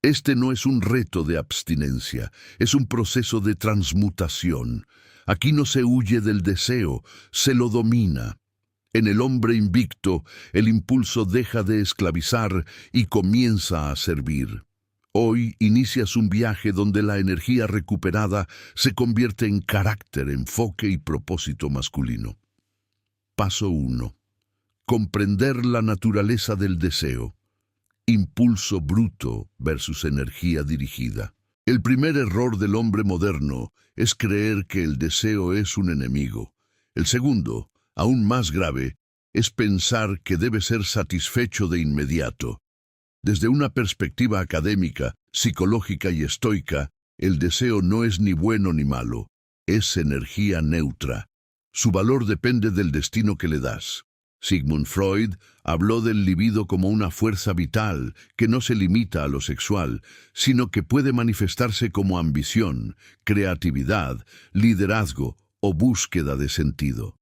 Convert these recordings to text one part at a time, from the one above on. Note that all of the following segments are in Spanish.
Este no es un reto de abstinencia, es un proceso de transmutación. Aquí no se huye del deseo, se lo domina. En el hombre invicto, el impulso deja de esclavizar y comienza a servir. Hoy inicias un viaje donde la energía recuperada se convierte en carácter, enfoque y propósito masculino. Paso 1. Comprender la naturaleza del deseo. Impulso bruto versus energía dirigida. El primer error del hombre moderno es creer que el deseo es un enemigo. El segundo, aún más grave, es pensar que debe ser satisfecho de inmediato. Desde una perspectiva académica, psicológica y estoica, el deseo no es ni bueno ni malo, es energía neutra. Su valor depende del destino que le das. Sigmund Freud habló del libido como una fuerza vital que no se limita a lo sexual, sino que puede manifestarse como ambición, creatividad, liderazgo o búsqueda de sentido.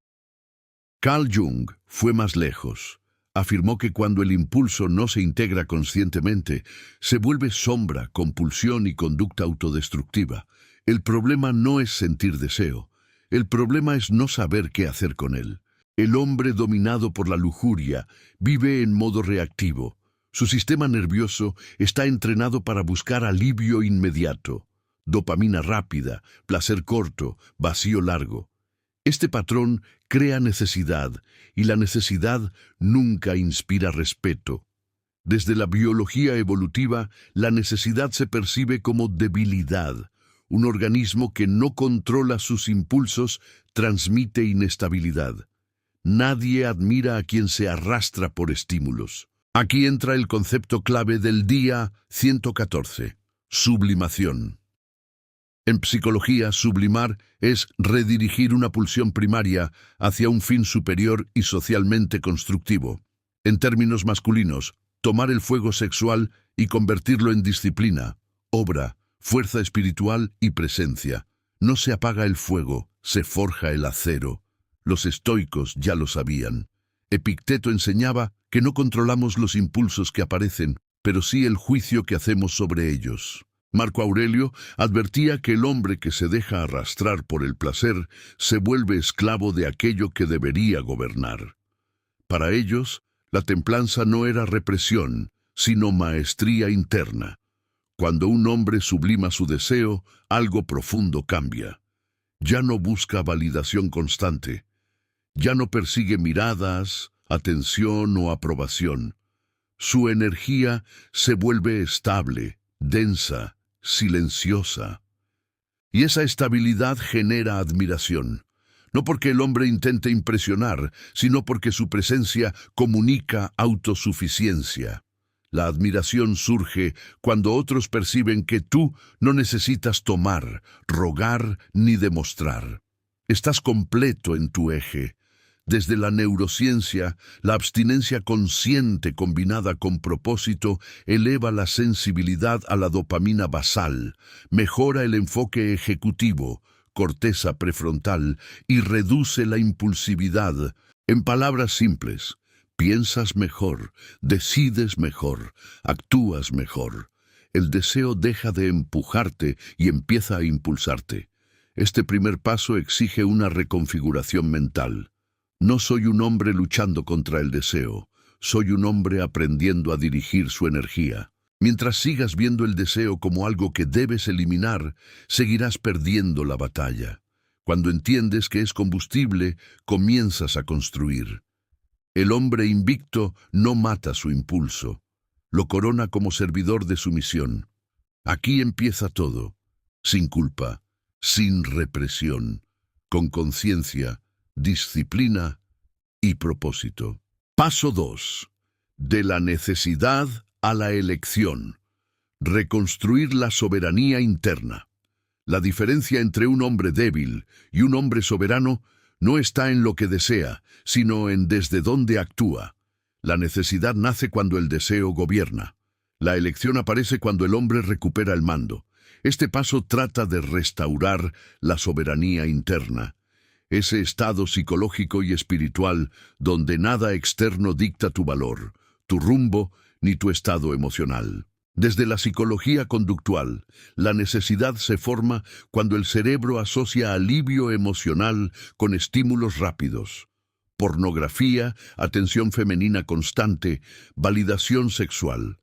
Carl Jung fue más lejos. Afirmó que cuando el impulso no se integra conscientemente, se vuelve sombra, compulsión y conducta autodestructiva. El problema no es sentir deseo, el problema es no saber qué hacer con él. El hombre dominado por la lujuria vive en modo reactivo. Su sistema nervioso está entrenado para buscar alivio inmediato, dopamina rápida, placer corto, vacío largo. Este patrón crea necesidad, y la necesidad nunca inspira respeto. Desde la biología evolutiva, la necesidad se percibe como debilidad. Un organismo que no controla sus impulsos transmite inestabilidad. Nadie admira a quien se arrastra por estímulos. Aquí entra el concepto clave del día 114, sublimación. En psicología, sublimar es redirigir una pulsión primaria hacia un fin superior y socialmente constructivo. En términos masculinos, tomar el fuego sexual y convertirlo en disciplina, obra, fuerza espiritual y presencia. No se apaga el fuego, se forja el acero. Los estoicos ya lo sabían. Epicteto enseñaba que no controlamos los impulsos que aparecen, pero sí el juicio que hacemos sobre ellos. Marco Aurelio advertía que el hombre que se deja arrastrar por el placer se vuelve esclavo de aquello que debería gobernar. Para ellos, la templanza no era represión, sino maestría interna. Cuando un hombre sublima su deseo, algo profundo cambia. Ya no busca validación constante. Ya no persigue miradas, atención o aprobación. Su energía se vuelve estable, densa, silenciosa. Y esa estabilidad genera admiración. No porque el hombre intente impresionar, sino porque su presencia comunica autosuficiencia. La admiración surge cuando otros perciben que tú no necesitas tomar, rogar ni demostrar. Estás completo en tu eje. Desde la neurociencia, la abstinencia consciente combinada con propósito eleva la sensibilidad a la dopamina basal, mejora el enfoque ejecutivo, corteza prefrontal, y reduce la impulsividad. En palabras simples, piensas mejor, decides mejor, actúas mejor. El deseo deja de empujarte y empieza a impulsarte. Este primer paso exige una reconfiguración mental. No soy un hombre luchando contra el deseo, soy un hombre aprendiendo a dirigir su energía. Mientras sigas viendo el deseo como algo que debes eliminar, seguirás perdiendo la batalla. Cuando entiendes que es combustible, comienzas a construir. El hombre invicto no mata su impulso, lo corona como servidor de su misión. Aquí empieza todo, sin culpa, sin represión, con conciencia, disciplina y propósito. Paso 2. De la necesidad a la elección. Reconstruir la soberanía interna. La diferencia entre un hombre débil y un hombre soberano no está en lo que desea, sino en desde dónde actúa. La necesidad nace cuando el deseo gobierna. La elección aparece cuando el hombre recupera el mando. Este paso trata de restaurar la soberanía interna. Ese estado psicológico y espiritual donde nada externo dicta tu valor, tu rumbo ni tu estado emocional. Desde la psicología conductual, la necesidad se forma cuando el cerebro asocia alivio emocional con estímulos rápidos. Pornografía, atención femenina constante, validación sexual.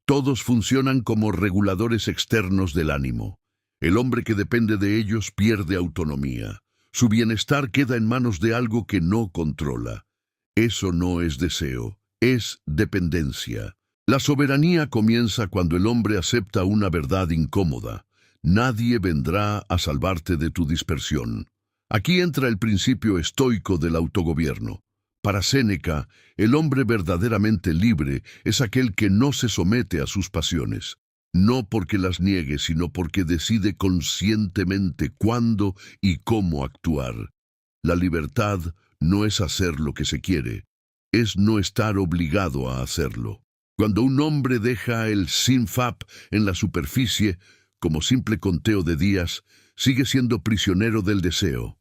Todos funcionan como reguladores externos del ánimo. El hombre que depende de ellos pierde autonomía. Su bienestar queda en manos de algo que no controla. Eso no es deseo, es dependencia. La soberanía comienza cuando el hombre acepta una verdad incómoda. Nadie vendrá a salvarte de tu dispersión. Aquí entra el principio estoico del autogobierno. Para Séneca, el hombre verdaderamente libre es aquel que no se somete a sus pasiones. No porque las niegue, sino porque decide conscientemente cuándo y cómo actuar. La libertad no es hacer lo que se quiere, es no estar obligado a hacerlo. Cuando un hombre deja el sinfap en la superficie, como simple conteo de días, sigue siendo prisionero del deseo.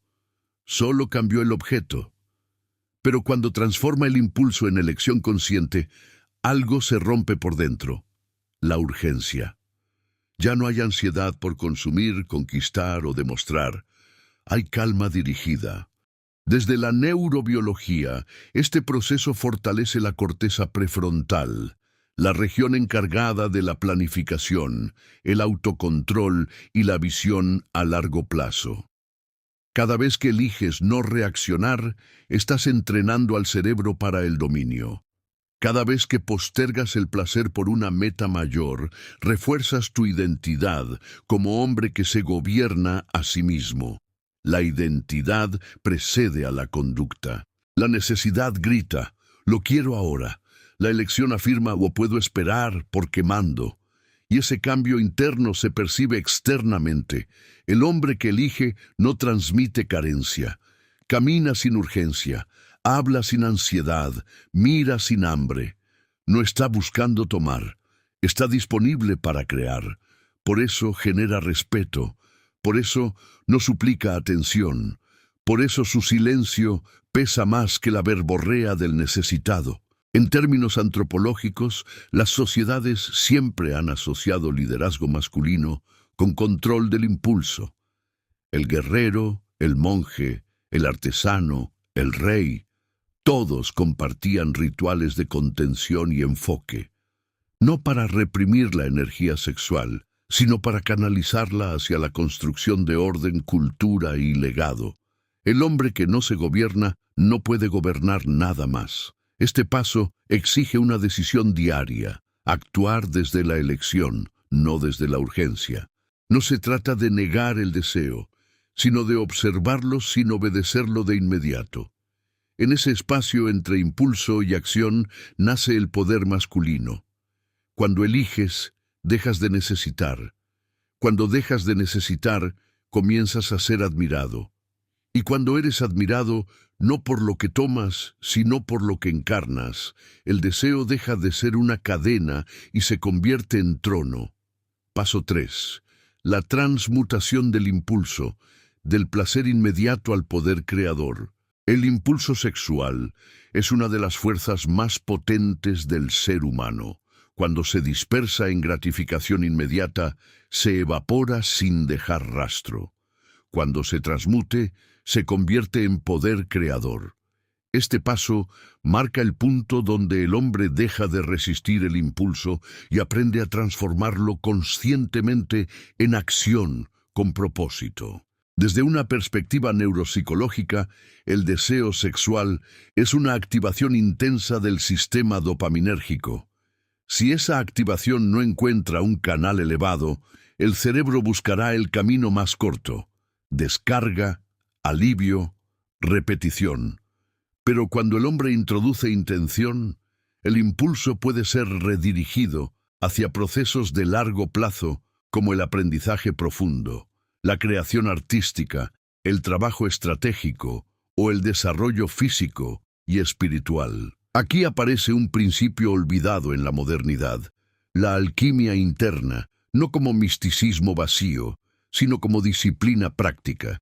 Solo cambió el objeto. Pero cuando transforma el impulso en elección consciente, algo se rompe por dentro. La urgencia. Ya no hay ansiedad por consumir, conquistar o demostrar. Hay calma dirigida. Desde la neurobiología, este proceso fortalece la corteza prefrontal, la región encargada de la planificación, el autocontrol y la visión a largo plazo. Cada vez que eliges no reaccionar, estás entrenando al cerebro para el dominio. Cada vez que postergas el placer por una meta mayor, refuerzas tu identidad como hombre que se gobierna a sí mismo. La identidad precede a la conducta. La necesidad grita, lo quiero ahora. La elección afirma, o puedo esperar porque mando. Y ese cambio interno se percibe externamente. El hombre que elige no transmite carencia. Camina sin urgencia, habla sin ansiedad, mira sin hambre. No está buscando tomar, está disponible para crear. Por eso genera respeto, por eso no suplica atención, por eso su silencio pesa más que la verborrea del necesitado. En términos antropológicos, las sociedades siempre han asociado liderazgo masculino con control del impulso. El guerrero, el monje, el artesano, el rey, todos compartían rituales de contención y enfoque, no para reprimir la energía sexual, sino para canalizarla hacia la construcción de orden, cultura y legado. El hombre que no se gobierna no puede gobernar nada más. Este paso exige una decisión diaria, actuar desde la elección, no desde la urgencia. No se trata de negar el deseo, sino de observarlo sin obedecerlo de inmediato. En ese espacio entre impulso y acción nace el poder masculino. Cuando eliges, dejas de necesitar. Cuando dejas de necesitar, comienzas a ser admirado. Y cuando eres admirado, no por lo que tomas, sino por lo que encarnas, el deseo deja de ser una cadena y se convierte en trono. Paso 3. La transmutación del impulso, del placer inmediato al poder creador. El impulso sexual es una de las fuerzas más potentes del ser humano. Cuando se dispersa en gratificación inmediata, se evapora sin dejar rastro. Cuando se transmute, se convierte en poder creador. Este paso marca el punto donde el hombre deja de resistir el impulso y aprende a transformarlo conscientemente en acción con propósito. Desde una perspectiva neuropsicológica, el deseo sexual es una activación intensa del sistema dopaminérgico. Si esa activación no encuentra un canal elevado, el cerebro buscará el camino más corto: descarga, alivio, repetición. Pero cuando el hombre introduce intención, el impulso puede ser redirigido hacia procesos de largo plazo como el aprendizaje profundo, la creación artística, el trabajo estratégico o el desarrollo físico y espiritual. Aquí aparece un principio olvidado en la modernidad: la alquimia interna, no como misticismo vacío, sino como disciplina práctica.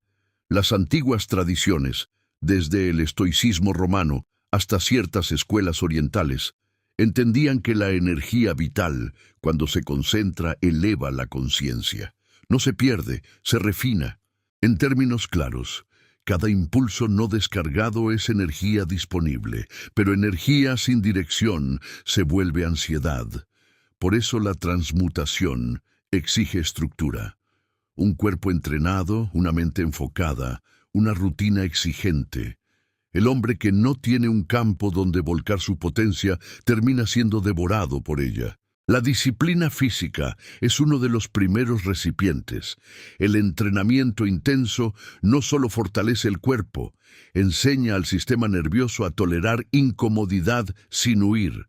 Las antiguas tradiciones, desde el estoicismo romano hasta ciertas escuelas orientales, Entendían que la energía vital, cuando se concentra, eleva la conciencia. No se pierde, se refina. En términos claros, cada impulso no descargado es energía disponible, pero energía sin dirección se vuelve ansiedad. Por eso la transmutación exige estructura. Un cuerpo entrenado, una mente enfocada, una rutina exigente. El hombre que no tiene un campo donde volcar su potencia termina siendo devorado por ella. La disciplina física es uno de los primeros recipientes. El entrenamiento intenso no solo fortalece el cuerpo, enseña al sistema nervioso a tolerar incomodidad sin huir.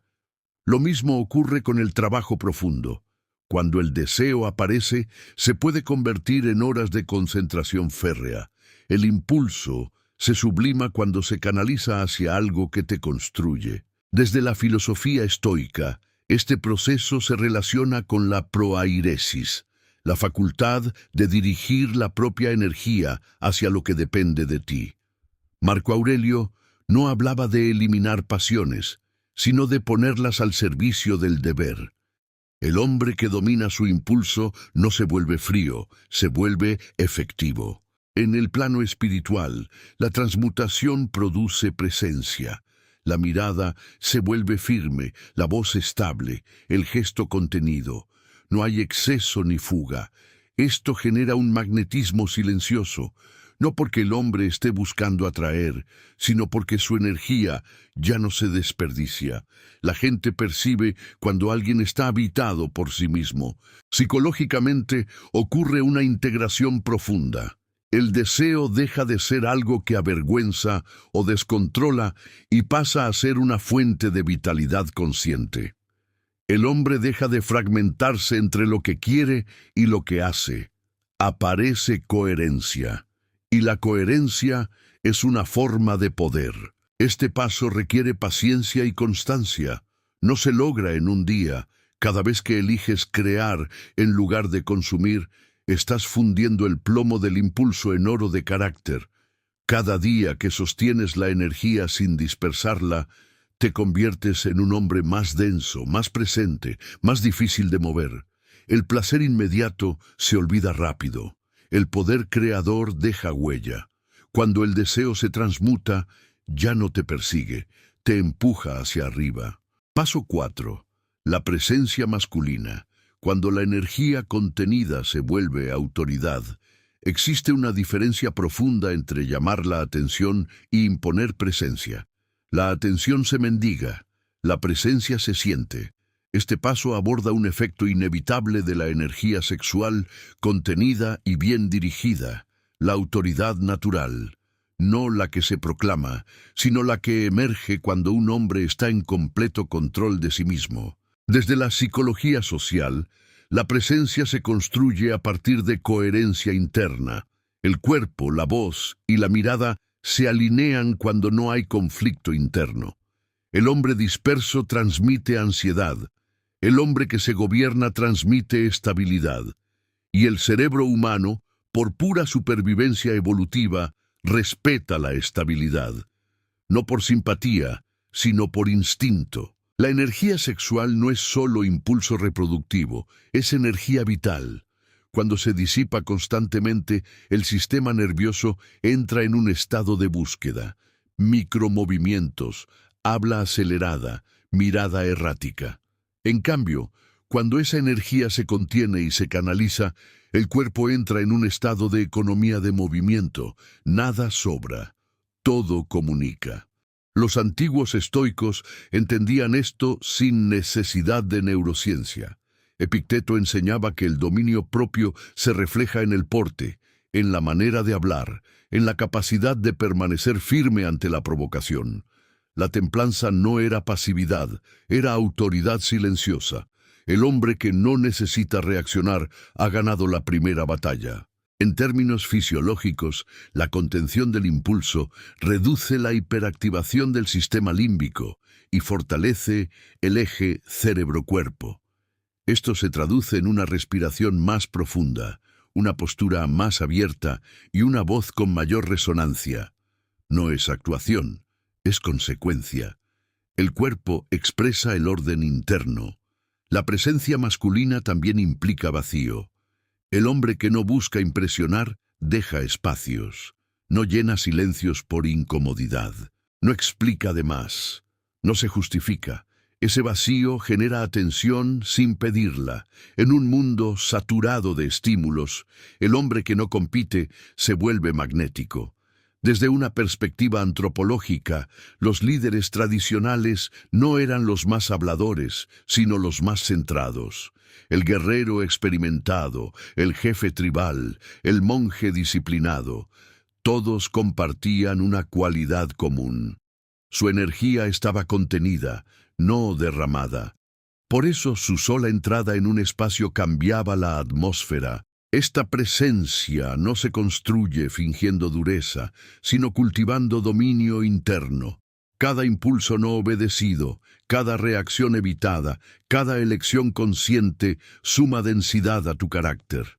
Lo mismo ocurre con el trabajo profundo. Cuando el deseo aparece, se puede convertir en horas de concentración férrea. El impulso se sublima cuando se canaliza hacia algo que te construye. Desde la filosofía estoica, este proceso se relaciona con la proairesis, la facultad de dirigir la propia energía hacia lo que depende de ti. Marco Aurelio no hablaba de eliminar pasiones, sino de ponerlas al servicio del deber. El hombre que domina su impulso no se vuelve frío, se vuelve efectivo. En el plano espiritual, la transmutación produce presencia. La mirada se vuelve firme, la voz estable, el gesto contenido. No hay exceso ni fuga. Esto genera un magnetismo silencioso, no porque el hombre esté buscando atraer, sino porque su energía ya no se desperdicia. La gente percibe cuando alguien está habitado por sí mismo. Psicológicamente ocurre una integración profunda. El deseo deja de ser algo que avergüenza o descontrola y pasa a ser una fuente de vitalidad consciente. El hombre deja de fragmentarse entre lo que quiere y lo que hace. Aparece coherencia. Y la coherencia es una forma de poder. Este paso requiere paciencia y constancia. No se logra en un día. Cada vez que eliges crear en lugar de consumir, estás fundiendo el plomo del impulso en oro de carácter. Cada día que sostienes la energía sin dispersarla, te conviertes en un hombre más denso, más presente, más difícil de mover. El placer inmediato se olvida rápido. El poder creador deja huella. Cuando el deseo se transmuta, ya no te persigue, te empuja hacia arriba. Paso 4. La presencia masculina. Cuando la energía contenida se vuelve autoridad, existe una diferencia profunda entre llamar la atención y imponer presencia. La atención se mendiga, la presencia se siente. Este paso aborda un efecto inevitable de la energía sexual contenida y bien dirigida, la autoridad natural, no la que se proclama, sino la que emerge cuando un hombre está en completo control de sí mismo. Desde la psicología social, la presencia se construye a partir de coherencia interna. El cuerpo, la voz y la mirada se alinean cuando no hay conflicto interno. El hombre disperso transmite ansiedad. El hombre que se gobierna transmite estabilidad. Y el cerebro humano, por pura supervivencia evolutiva, respeta la estabilidad. No por simpatía, sino por instinto. La energía sexual no es solo impulso reproductivo, es energía vital. Cuando se disipa constantemente, el sistema nervioso entra en un estado de búsqueda. Micromovimientos, habla acelerada, mirada errática. En cambio, cuando esa energía se contiene y se canaliza, el cuerpo entra en un estado de economía de movimiento. Nada sobra, todo comunica. Los antiguos estoicos entendían esto sin necesidad de neurociencia. Epicteto enseñaba que el dominio propio se refleja en el porte, en la manera de hablar, en la capacidad de permanecer firme ante la provocación. La templanza no era pasividad, era autoridad silenciosa. El hombre que no necesita reaccionar ha ganado la primera batalla. En términos fisiológicos, la contención del impulso reduce la hiperactivación del sistema límbico y fortalece el eje cerebro-cuerpo. Esto se traduce en una respiración más profunda, una postura más abierta y una voz con mayor resonancia. No es actuación, es consecuencia. El cuerpo expresa el orden interno. La presencia masculina también implica vacío. El hombre que no busca impresionar deja espacios. No llena silencios por incomodidad. No explica de más. No se justifica. Ese vacío genera atención sin pedirla. En un mundo saturado de estímulos, el hombre que no compite se vuelve magnético. Desde una perspectiva antropológica, los líderes tradicionales no eran los más habladores, sino los más centrados. El guerrero experimentado, el jefe tribal, el monje disciplinado, todos compartían una cualidad común. Su energía estaba contenida, no derramada. Por eso su sola entrada en un espacio cambiaba la atmósfera. Esta presencia no se construye fingiendo dureza, sino cultivando dominio interno. Cada impulso no obedecido, cada reacción evitada, cada elección consciente suma densidad a tu carácter.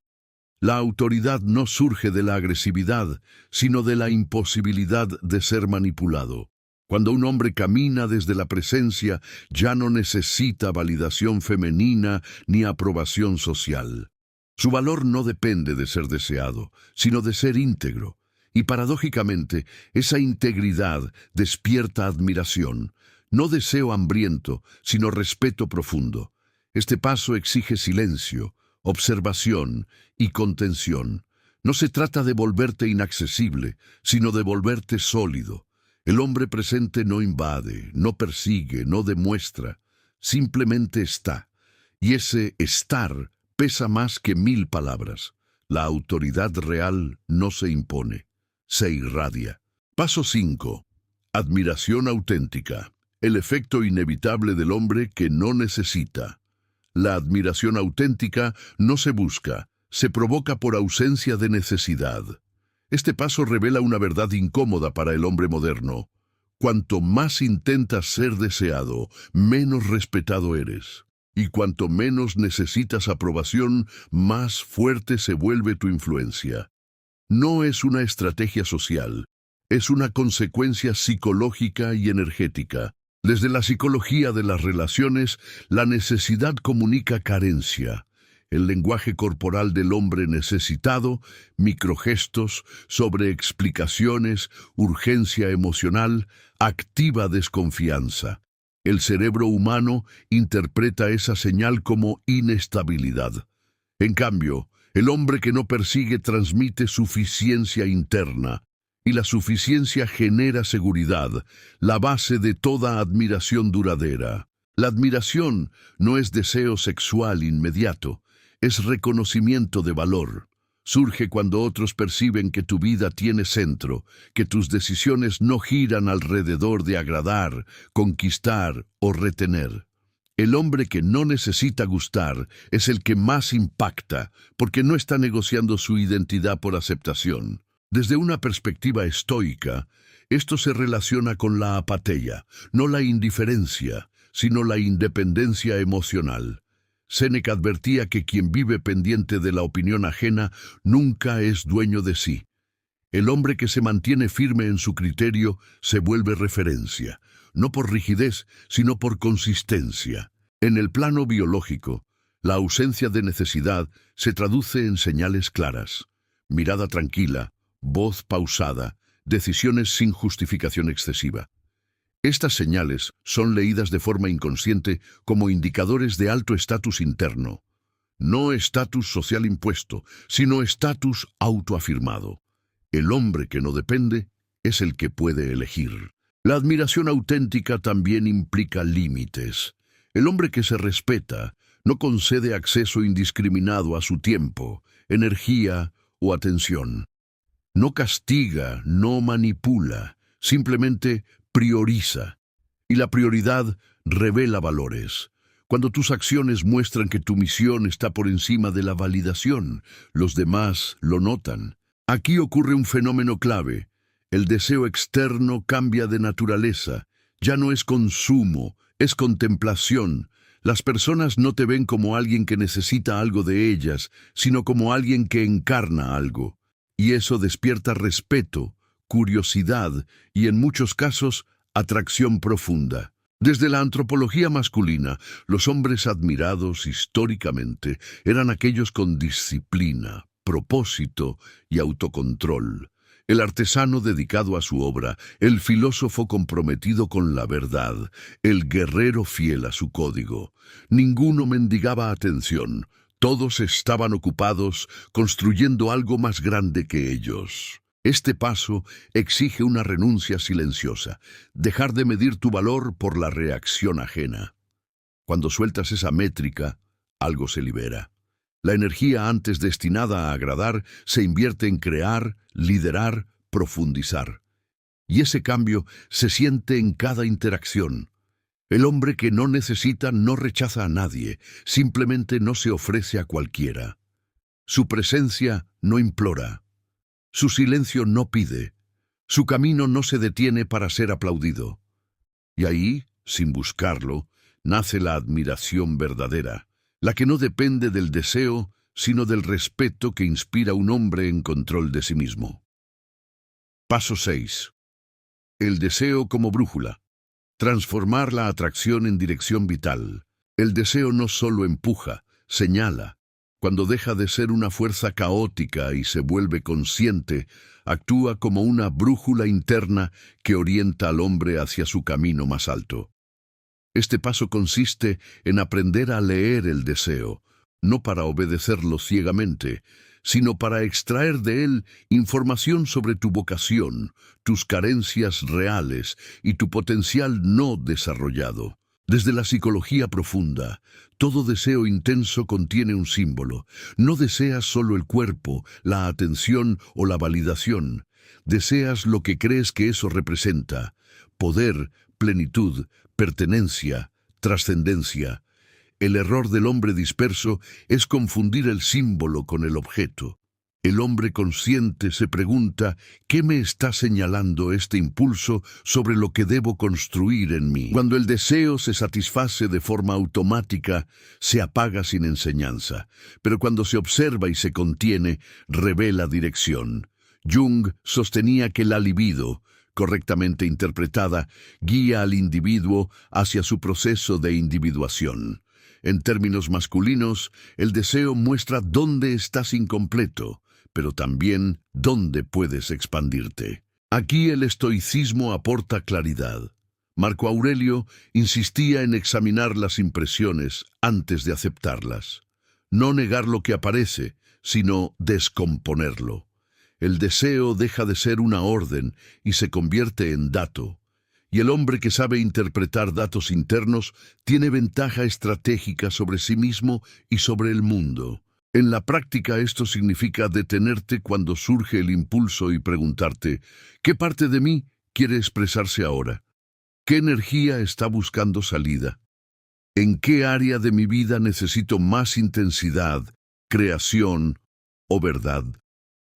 La autoridad no surge de la agresividad, sino de la imposibilidad de ser manipulado. Cuando un hombre camina desde la presencia, ya no necesita validación femenina ni aprobación social. Su valor no depende de ser deseado, sino de ser íntegro. Y paradójicamente, esa integridad despierta admiración, no deseo hambriento, sino respeto profundo. Este paso exige silencio, observación y contención. No se trata de volverte inaccesible, sino de volverte sólido. El hombre presente no invade, no persigue, no demuestra, simplemente está. Y ese estar pesa más que 1000 palabras. La autoridad real no se impone, se irradia. Paso 5. Admiración auténtica. El efecto inevitable del hombre que no necesita. La admiración auténtica no se busca, se provoca por ausencia de necesidad. Este paso revela una verdad incómoda para el hombre moderno. Cuanto más intentas ser deseado, menos respetado eres. Y cuanto menos necesitas aprobación, más fuerte se vuelve tu influencia. No es una estrategia social, es una consecuencia psicológica y energética. Desde la psicología de las relaciones, la necesidad comunica carencia. El lenguaje corporal del hombre necesitado, microgestos, sobreexplicaciones, urgencia emocional, activa desconfianza. El cerebro humano interpreta esa señal como inestabilidad. En cambio, el hombre que no persigue transmite suficiencia interna, y la suficiencia genera seguridad, la base de toda admiración duradera. La admiración no es deseo sexual inmediato, es reconocimiento de valor. Surge cuando otros perciben que tu vida tiene centro, que tus decisiones no giran alrededor de agradar, conquistar o retener. El hombre que no necesita gustar es el que más impacta, porque no está negociando su identidad por aceptación. Desde una perspectiva estoica, esto se relaciona con la apatheia, no la indiferencia, sino la independencia emocional. Séneca advertía que quien vive pendiente de la opinión ajena nunca es dueño de sí. El hombre que se mantiene firme en su criterio se vuelve referencia, no por rigidez, sino por consistencia. En el plano biológico, la ausencia de necesidad se traduce en señales claras: mirada tranquila, voz pausada, decisiones sin justificación excesiva. Estas señales son leídas de forma inconsciente como indicadores de alto estatus interno. No estatus social impuesto, sino estatus autoafirmado. El hombre que no depende es el que puede elegir. La admiración auténtica también implica límites. El hombre que se respeta no concede acceso indiscriminado a su tiempo, energía o atención. No castiga, no manipula, simplemente prioriza. Y la prioridad revela valores. Cuando tus acciones muestran que tu misión está por encima de la validación, los demás lo notan. Aquí ocurre un fenómeno clave. El deseo externo cambia de naturaleza. Ya no es consumo, es contemplación. Las personas no te ven como alguien que necesita algo de ellas, sino como alguien que encarna algo. Y eso despierta respeto, curiosidad y, en muchos casos, atracción profunda. Desde la antropología masculina, los hombres admirados históricamente eran aquellos con disciplina, propósito y autocontrol. El artesano dedicado a su obra, el filósofo comprometido con la verdad, el guerrero fiel a su código. Ninguno mendigaba atención, todos estaban ocupados construyendo algo más grande que ellos. Este paso exige una renuncia silenciosa, dejar de medir tu valor por la reacción ajena. Cuando sueltas esa métrica, algo se libera. La energía antes destinada a agradar se invierte en crear, liderar, profundizar. Y ese cambio se siente en cada interacción. El hombre que no necesita no rechaza a nadie, simplemente no se ofrece a cualquiera. Su presencia no implora. Su silencio no pide. Su camino no se detiene para ser aplaudido. Y ahí, sin buscarlo, nace la admiración verdadera, la que no depende del deseo, sino del respeto que inspira un hombre en control de sí mismo. Paso 6. El deseo como brújula. Transformar la atracción en dirección vital. El deseo no solo empuja, señala. Cuando deja de ser una fuerza caótica y se vuelve consciente, actúa como una brújula interna que orienta al hombre hacia su camino más alto. Este paso consiste en aprender a leer el deseo, no para obedecerlo ciegamente, sino para extraer de él información sobre tu vocación, tus carencias reales y tu potencial no desarrollado. Desde la psicología profunda, todo deseo intenso contiene un símbolo. No deseas solo el cuerpo, la atención o la validación. Deseas lo que crees que eso representa: poder, plenitud, pertenencia, trascendencia. El error del hombre disperso es confundir el símbolo con el objeto. El hombre consciente se pregunta: ¿qué me está señalando este impulso sobre lo que debo construir en mí? Cuando el deseo se satisface de forma automática, se apaga sin enseñanza, pero cuando se observa y se contiene, revela dirección. Jung sostenía que la libido, correctamente interpretada, guía al individuo hacia su proceso de individuación. En términos masculinos, el deseo muestra dónde estás incompleto, pero también dónde puedes expandirte. Aquí el estoicismo aporta claridad. Marco Aurelio insistía en examinar las impresiones antes de aceptarlas. No negar lo que aparece, sino descomponerlo. El deseo deja de ser una orden y se convierte en dato. Y el hombre que sabe interpretar datos internos tiene ventaja estratégica sobre sí mismo y sobre el mundo. En la práctica esto significa detenerte cuando surge el impulso y preguntarte: ¿qué parte de mí quiere expresarse ahora? ¿Qué energía está buscando salida? ¿En qué área de mi vida necesito más intensidad, creación o verdad?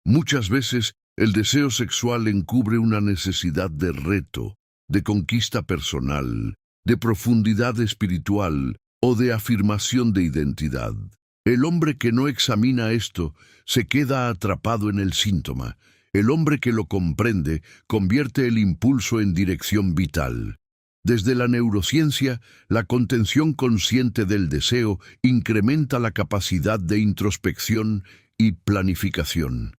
Muchas veces el deseo sexual encubre una necesidad de reto, de conquista personal, de profundidad espiritual o de afirmación de identidad. El hombre que no examina esto se queda atrapado en el síntoma. El hombre que lo comprende convierte el impulso en dirección vital. Desde la neurociencia, la contención consciente del deseo incrementa la capacidad de introspección y planificación.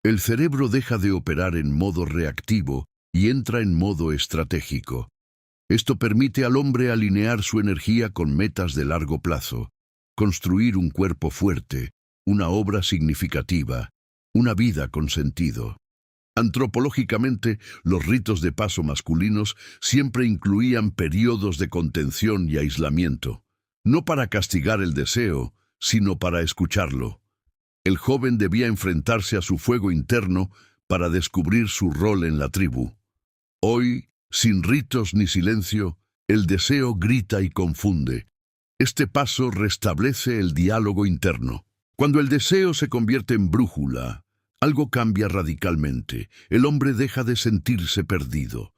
El cerebro deja de operar en modo reactivo y entra en modo estratégico. Esto permite al hombre alinear su energía con metas de largo plazo, construir un cuerpo fuerte, una obra significativa, una vida con sentido. Antropológicamente, los ritos de paso masculinos siempre incluían periodos de contención y aislamiento, no para castigar el deseo, sino para escucharlo. El joven debía enfrentarse a su fuego interno para descubrir su rol en la tribu. Hoy, sin ritos ni silencio, el deseo grita y confunde. Este paso restablece el diálogo interno. Cuando el deseo se convierte en brújula, algo cambia radicalmente. El hombre deja de sentirse perdido.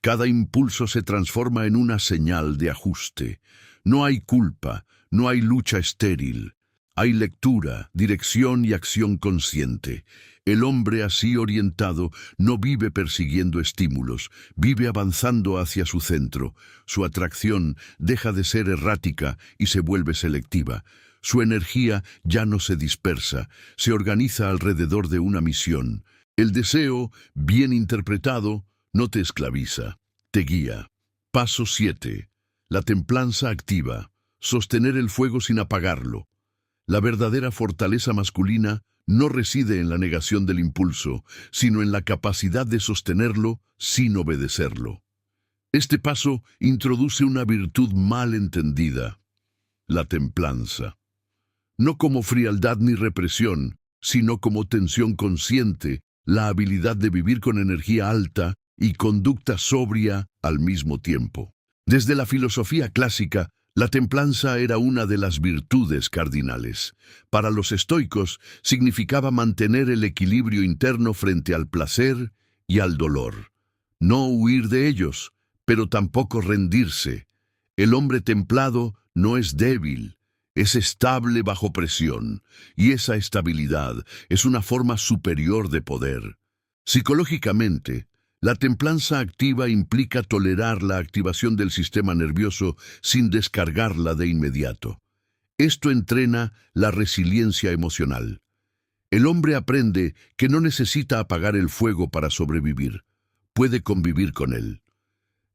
Cada impulso se transforma en una señal de ajuste. No hay culpa, no hay lucha estéril. Hay lectura, dirección y acción consciente. El hombre así orientado no vive persiguiendo estímulos, vive avanzando hacia su centro. Su atracción deja de ser errática y se vuelve selectiva. Su energía ya no se dispersa, se organiza alrededor de una misión. El deseo, bien interpretado, no te esclaviza, te guía. Paso 7. La templanza activa. Sostener el fuego sin apagarlo. La verdadera fortaleza masculina no reside en la negación del impulso, sino en la capacidad de sostenerlo sin obedecerlo. Este paso introduce una virtud mal entendida, la templanza. No como frialdad ni represión, sino como tensión consciente, la habilidad de vivir con energía alta y conducta sobria al mismo tiempo. Desde la filosofía clásica, la templanza era una de las virtudes cardinales. Para los estoicos significaba mantener el equilibrio interno frente al placer y al dolor. No huir de ellos, pero tampoco rendirse. El hombre templado no es débil, es estable bajo presión, y esa estabilidad es una forma superior de poder. Psicológicamente, la templanza activa implica tolerar la activación del sistema nervioso sin descargarla de inmediato. Esto entrena la resiliencia emocional. El hombre aprende que no necesita apagar el fuego para sobrevivir, puede convivir con él.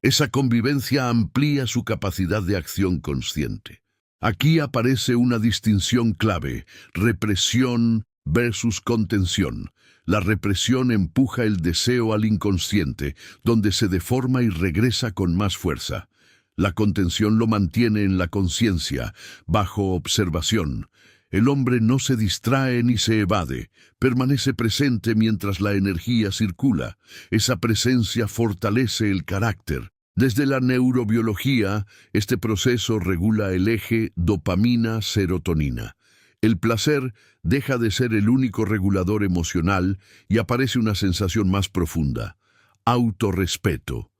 Esa convivencia amplía su capacidad de acción consciente. Aquí aparece una distinción clave: represión versus contención. La represión empuja el deseo al inconsciente, donde se deforma y regresa con más fuerza. La contención lo mantiene en la conciencia, bajo observación. El hombre no se distrae ni se evade, permanece presente mientras la energía circula. Esa presencia fortalece el carácter. Desde la neurobiología, este proceso regula el eje dopamina-serotonina. El placer deja de ser el único regulador emocional y aparece una sensación más profunda: autorrespeto.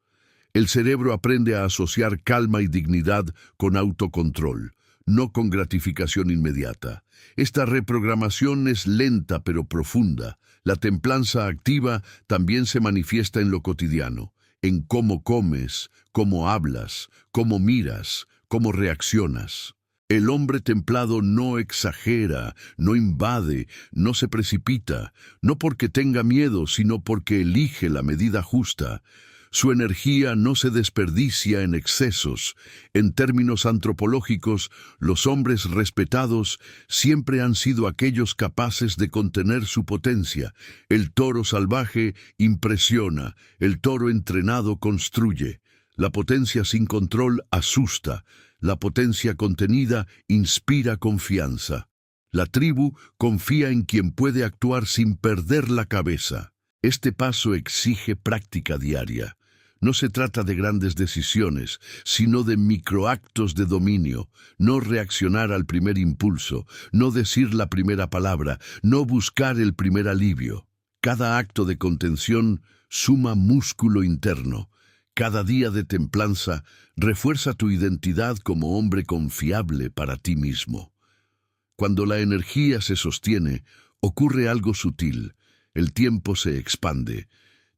El cerebro aprende a asociar calma y dignidad con autocontrol, no con gratificación inmediata. Esta reprogramación es lenta pero profunda. La templanza activa también se manifiesta en lo cotidiano, en cómo comes, cómo hablas, cómo miras, cómo reaccionas. El hombre templado no exagera, no invade, no se precipita, no porque tenga miedo, sino porque elige la medida justa. Su energía no se desperdicia en excesos. En términos antropológicos, los hombres respetados siempre han sido aquellos capaces de contener su potencia. El toro salvaje impresiona, el toro entrenado construye. La potencia sin control asusta, la potencia contenida inspira confianza. La tribu confía en quien puede actuar sin perder la cabeza. Este paso exige práctica diaria. No se trata de grandes decisiones, sino de microactos de dominio. No reaccionar al primer impulso, no decir la primera palabra, no buscar el primer alivio. Cada acto de contención suma músculo interno. Cada día de templanza refuerza tu identidad como hombre confiable para ti mismo. Cuando la energía se sostiene, ocurre algo sutil. El tiempo se expande.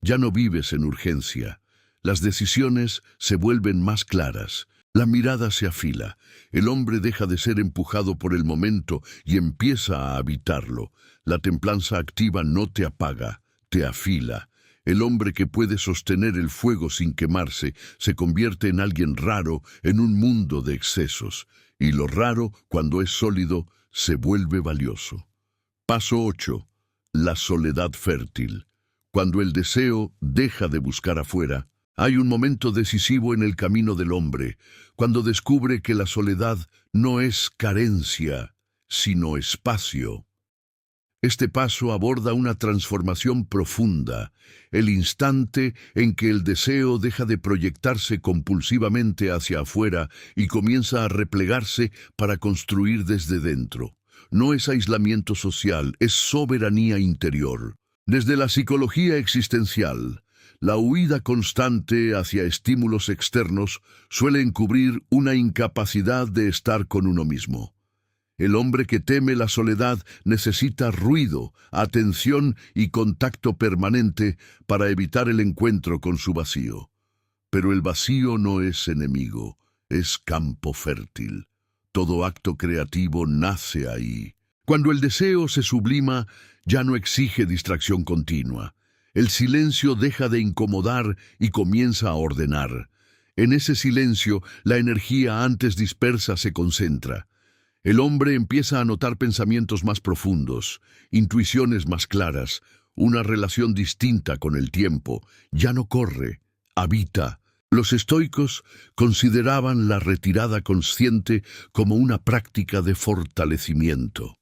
Ya no vives en urgencia. Las decisiones se vuelven más claras. La mirada se afila. El hombre deja de ser empujado por el momento y empieza a habitarlo. La templanza activa no te apaga, te afila. El hombre que puede sostener el fuego sin quemarse se convierte en alguien raro en un mundo de excesos. Y lo raro, cuando es sólido, se vuelve valioso. Paso 8. La soledad fértil. Cuando el deseo deja de buscar afuera, hay un momento decisivo en el camino del hombre, cuando descubre que la soledad no es carencia, sino espacio. Este paso aborda una transformación profunda, el instante en que el deseo deja de proyectarse compulsivamente hacia afuera y comienza a replegarse para construir desde dentro. No es aislamiento social, es soberanía interior. Desde la psicología existencial, la huida constante hacia estímulos externos suele encubrir una incapacidad de estar con uno mismo. El hombre que teme la soledad necesita ruido, atención y contacto permanente para evitar el encuentro con su vacío. Pero el vacío no es enemigo, es campo fértil. Todo acto creativo nace ahí. Cuando el deseo se sublima, ya no exige distracción continua. El silencio deja de incomodar y comienza a ordenar. En ese silencio, la energía antes dispersa se concentra. El hombre empieza a notar pensamientos más profundos, intuiciones más claras, una relación distinta con el tiempo. Ya no corre, habita. Los estoicos consideraban la retirada consciente como una práctica de fortalecimiento.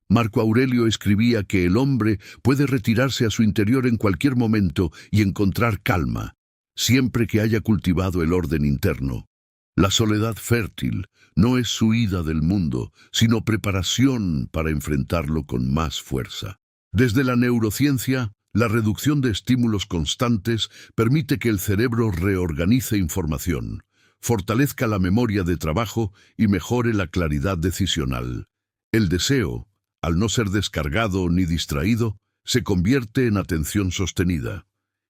Marco Aurelio escribía que el hombre puede retirarse a su interior en cualquier momento y encontrar calma, siempre que haya cultivado el orden interno. La soledad fértil no es huida del mundo, sino preparación para enfrentarlo con más fuerza. Desde la neurociencia, la reducción de estímulos constantes permite que el cerebro reorganice información, fortalezca la memoria de trabajo y mejore la claridad decisional. El deseo, al no ser descargado ni distraído, se convierte en atención sostenida.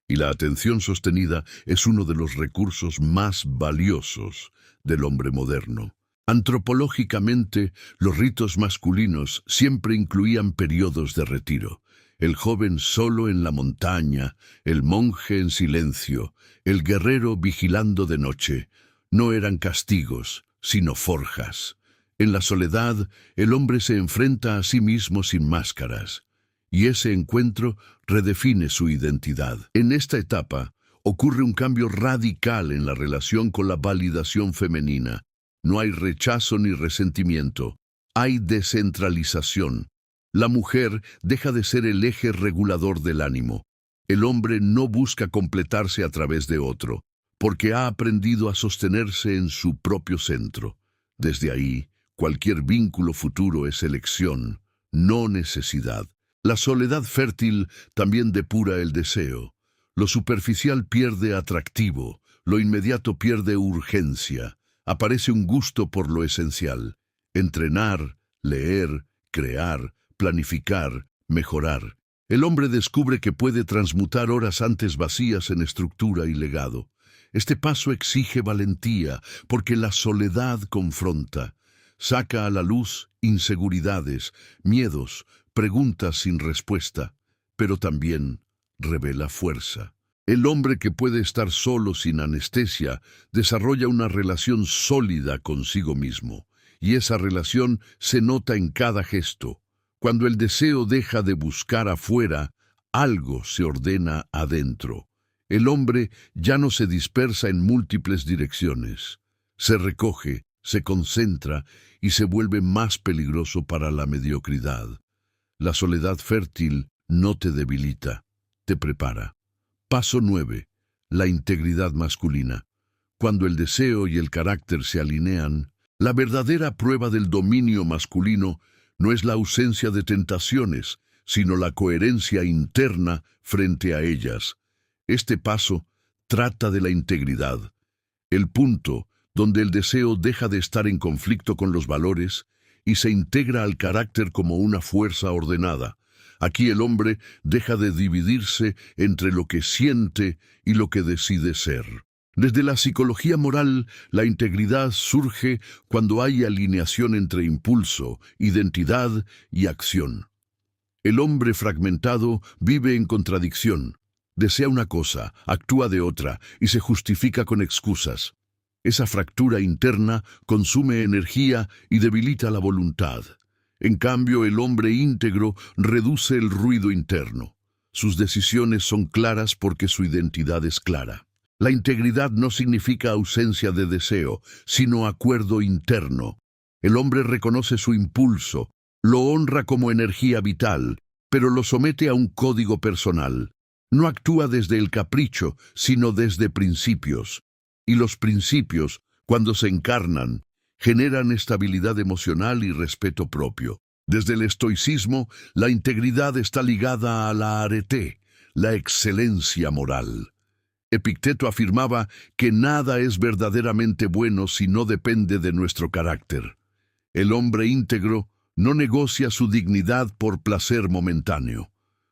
Y la atención sostenida es uno de los recursos más valiosos del hombre moderno. Antropológicamente, los ritos masculinos siempre incluían periodos de retiro. El joven solo en la montaña, el monje en silencio, el guerrero vigilando de noche. No eran castigos, sino forjas. En la soledad, el hombre se enfrenta a sí mismo sin máscaras, y ese encuentro redefine su identidad. En esta etapa, ocurre un cambio radical en la relación con la validación femenina. No hay rechazo ni resentimiento, hay descentralización. La mujer deja de ser el eje regulador del ánimo. El hombre no busca completarse a través de otro, porque ha aprendido a sostenerse en su propio centro. Desde ahí, cualquier vínculo futuro es elección, no necesidad. La soledad fértil también depura el deseo. Lo superficial pierde atractivo, lo inmediato pierde urgencia. Aparece un gusto por lo esencial. Entrenar, leer, crear, planificar, mejorar. El hombre descubre que puede transmutar horas antes vacías en estructura y legado. Este paso exige valentía, porque la soledad confronta. Saca a la luz inseguridades, miedos, preguntas sin respuesta, pero también revela fuerza. El hombre que puede estar solo sin anestesia desarrolla una relación sólida consigo mismo, y esa relación se nota en cada gesto. Cuando el deseo deja de buscar afuera, algo se ordena adentro. El hombre ya no se dispersa en múltiples direcciones. Se recoge, se concentra y se vuelve más peligroso para la mediocridad. La soledad fértil no te debilita, te prepara. Paso 9. La integridad masculina. Cuando el deseo y el carácter se alinean, la verdadera prueba del dominio masculino no es la ausencia de tentaciones, sino la coherencia interna frente a ellas. Este paso trata de la integridad, el punto donde el deseo deja de estar en conflicto con los valores y se integra al carácter como una fuerza ordenada. Aquí el hombre deja de dividirse entre lo que siente y lo que decide ser. Desde la psicología moral, la integridad surge cuando hay alineación entre impulso, identidad y acción. El hombre fragmentado vive en contradicción. Desea una cosa, actúa de otra y se justifica con excusas. Esa fractura interna consume energía y debilita la voluntad. En cambio, el hombre íntegro reduce el ruido interno. Sus decisiones son claras porque su identidad es clara. La integridad no significa ausencia de deseo, sino acuerdo interno. El hombre reconoce su impulso, lo honra como energía vital, pero lo somete a un código personal. No actúa desde el capricho, sino desde principios. Y los principios, cuando se encarnan, generan estabilidad emocional y respeto propio. Desde el estoicismo, la integridad está ligada a la arete, la excelencia moral. Epicteto afirmaba que nada es verdaderamente bueno si no depende de nuestro carácter. El hombre íntegro no negocia su dignidad por placer momentáneo,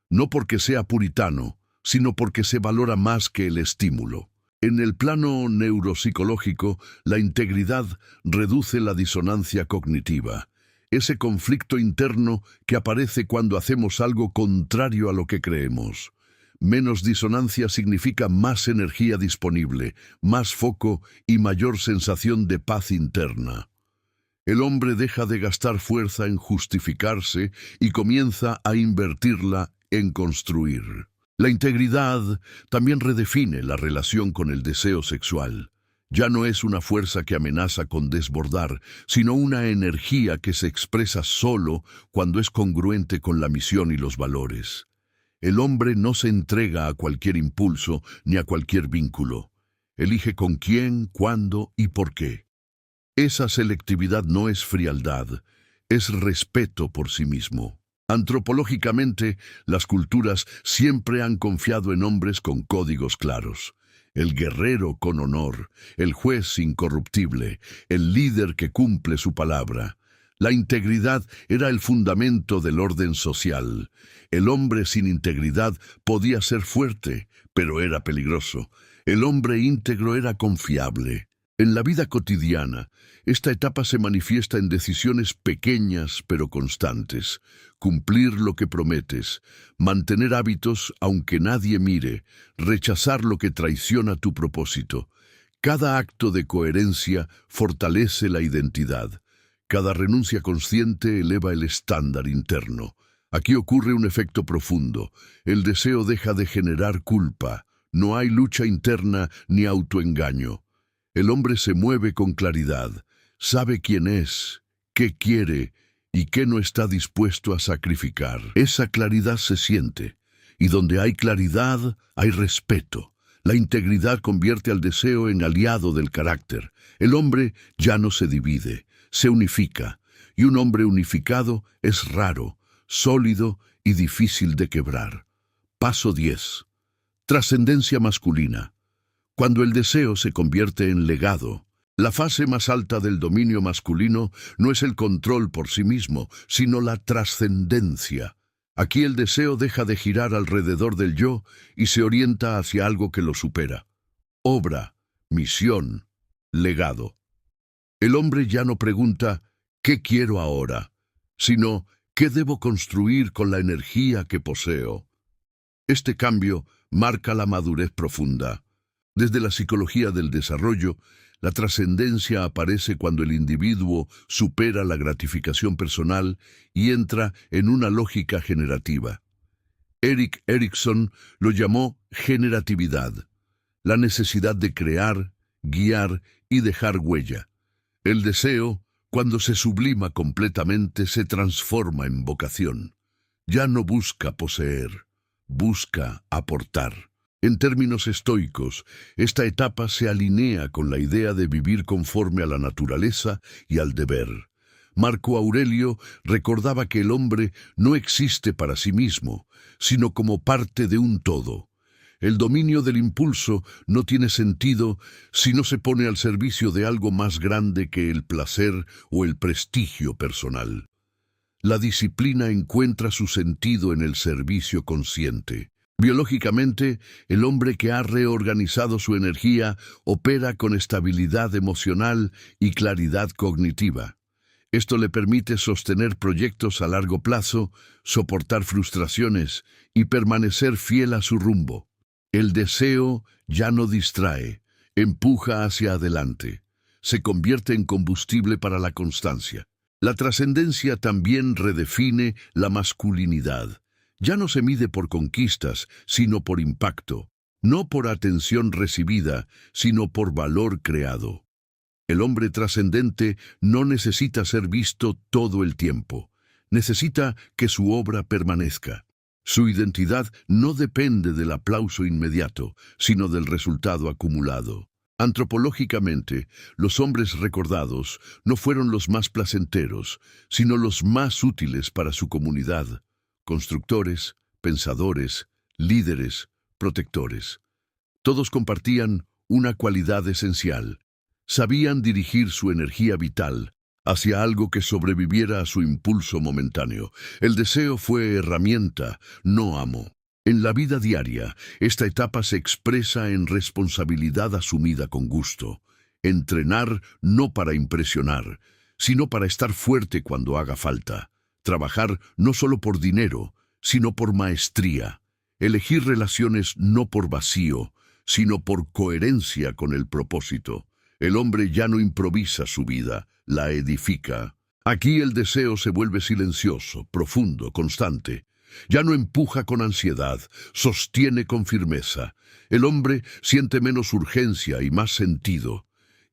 no porque sea puritano, sino porque se valora más que el estímulo. En el plano neuropsicológico, la integridad reduce la disonancia cognitiva, ese conflicto interno que aparece cuando hacemos algo contrario a lo que creemos. Menos disonancia significa más energía disponible, más foco y mayor sensación de paz interna. El hombre deja de gastar fuerza en justificarse y comienza a invertirla en construir. La integridad también redefine la relación con el deseo sexual. Ya no es una fuerza que amenaza con desbordar, sino una energía que se expresa solo cuando es congruente con la misión y los valores. El hombre no se entrega a cualquier impulso ni a cualquier vínculo. Elige con quién, cuándo y por qué. Esa selectividad no es frialdad, es respeto por sí mismo. Antropológicamente, las culturas siempre han confiado en hombres con códigos claros. El guerrero con honor, el juez incorruptible, el líder que cumple su palabra. La integridad era el fundamento del orden social. El hombre sin integridad podía ser fuerte, pero era peligroso. El hombre íntegro era confiable. En la vida cotidiana, esta etapa se manifiesta en decisiones pequeñas pero constantes. Cumplir lo que prometes, mantener hábitos aunque nadie mire, rechazar lo que traiciona tu propósito. Cada acto de coherencia fortalece la identidad. Cada renuncia consciente eleva el estándar interno. Aquí ocurre un efecto profundo. El deseo deja de generar culpa. No hay lucha interna ni autoengaño. El hombre se mueve con claridad, sabe quién es, qué quiere y qué no está dispuesto a sacrificar. Esa claridad se siente, y donde hay claridad, hay respeto. La integridad convierte al deseo en aliado del carácter. El hombre ya no se divide, se unifica, y un hombre unificado es raro, sólido y difícil de quebrar. Paso 10. Trascendencia masculina. Cuando el deseo se convierte en legado, la fase más alta del dominio masculino no es el control por sí mismo, sino la trascendencia. Aquí el deseo deja de girar alrededor del yo y se orienta hacia algo que lo supera. Obra, misión, legado. El hombre ya no pregunta ¿qué quiero ahora?, sino ¿qué debo construir con la energía que poseo? Este cambio marca la madurez profunda. Desde la psicología del desarrollo, la trascendencia aparece cuando el individuo supera la gratificación personal y entra en una lógica generativa. Erik Erikson lo llamó generatividad, la necesidad de crear, guiar y dejar huella. El deseo, cuando se sublima completamente, se transforma en vocación. Ya no busca poseer, busca aportar. En términos estoicos, esta etapa se alinea con la idea de vivir conforme a la naturaleza y al deber. Marco Aurelio recordaba que el hombre no existe para sí mismo, sino como parte de un todo. El dominio del impulso no tiene sentido si no se pone al servicio de algo más grande que el placer o el prestigio personal. La disciplina encuentra su sentido en el servicio consciente. Biológicamente, el hombre que ha reorganizado su energía opera con estabilidad emocional y claridad cognitiva. Esto le permite sostener proyectos a largo plazo, soportar frustraciones y permanecer fiel a su rumbo. El deseo ya no distrae, empuja hacia adelante. Se convierte en combustible para la constancia. La trascendencia también redefine la masculinidad. Ya no se mide por conquistas, sino por impacto. No por atención recibida, sino por valor creado. El hombre trascendente no necesita ser visto todo el tiempo. Necesita que su obra permanezca. Su identidad no depende del aplauso inmediato, sino del resultado acumulado. Antropológicamente, los hombres recordados no fueron los más placenteros, sino los más útiles para su comunidad. Constructores, pensadores, líderes, protectores. Todos compartían una cualidad esencial. Sabían dirigir su energía vital hacia algo que sobreviviera a su impulso momentáneo. El deseo fue herramienta, no amo. En la vida diaria, esta etapa se expresa en responsabilidad asumida con gusto. Entrenar no para impresionar, sino para estar fuerte cuando haga falta. Trabajar no solo por dinero, sino por maestría. Elegir relaciones no por vacío, sino por coherencia con el propósito. El hombre ya no improvisa su vida, la edifica. Aquí el deseo se vuelve silencioso, profundo, constante. Ya no empuja con ansiedad, sostiene con firmeza. El hombre siente menos urgencia y más sentido.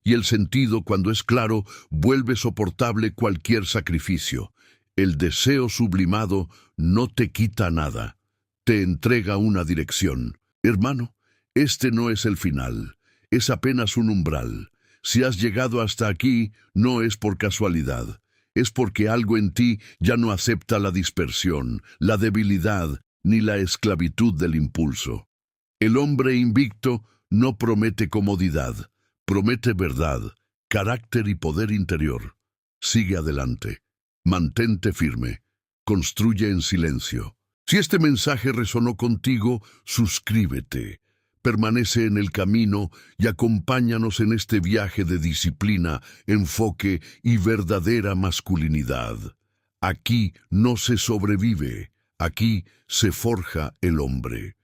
Y el sentido, cuando es claro, vuelve soportable cualquier sacrificio. El deseo sublimado no te quita nada, te entrega una dirección. Hermano, este no es el final, es apenas un umbral. Si has llegado hasta aquí, no es por casualidad. Es porque algo en ti ya no acepta la dispersión, la debilidad, ni la esclavitud del impulso. El hombre invicto no promete comodidad, promete verdad, carácter y poder interior. Sigue adelante, mantente firme, construye en silencio. Si este mensaje resonó contigo, suscríbete. Permanece en el camino y acompáñanos en este viaje de disciplina, enfoque y verdadera masculinidad. Aquí no se sobrevive, aquí se forja el hombre.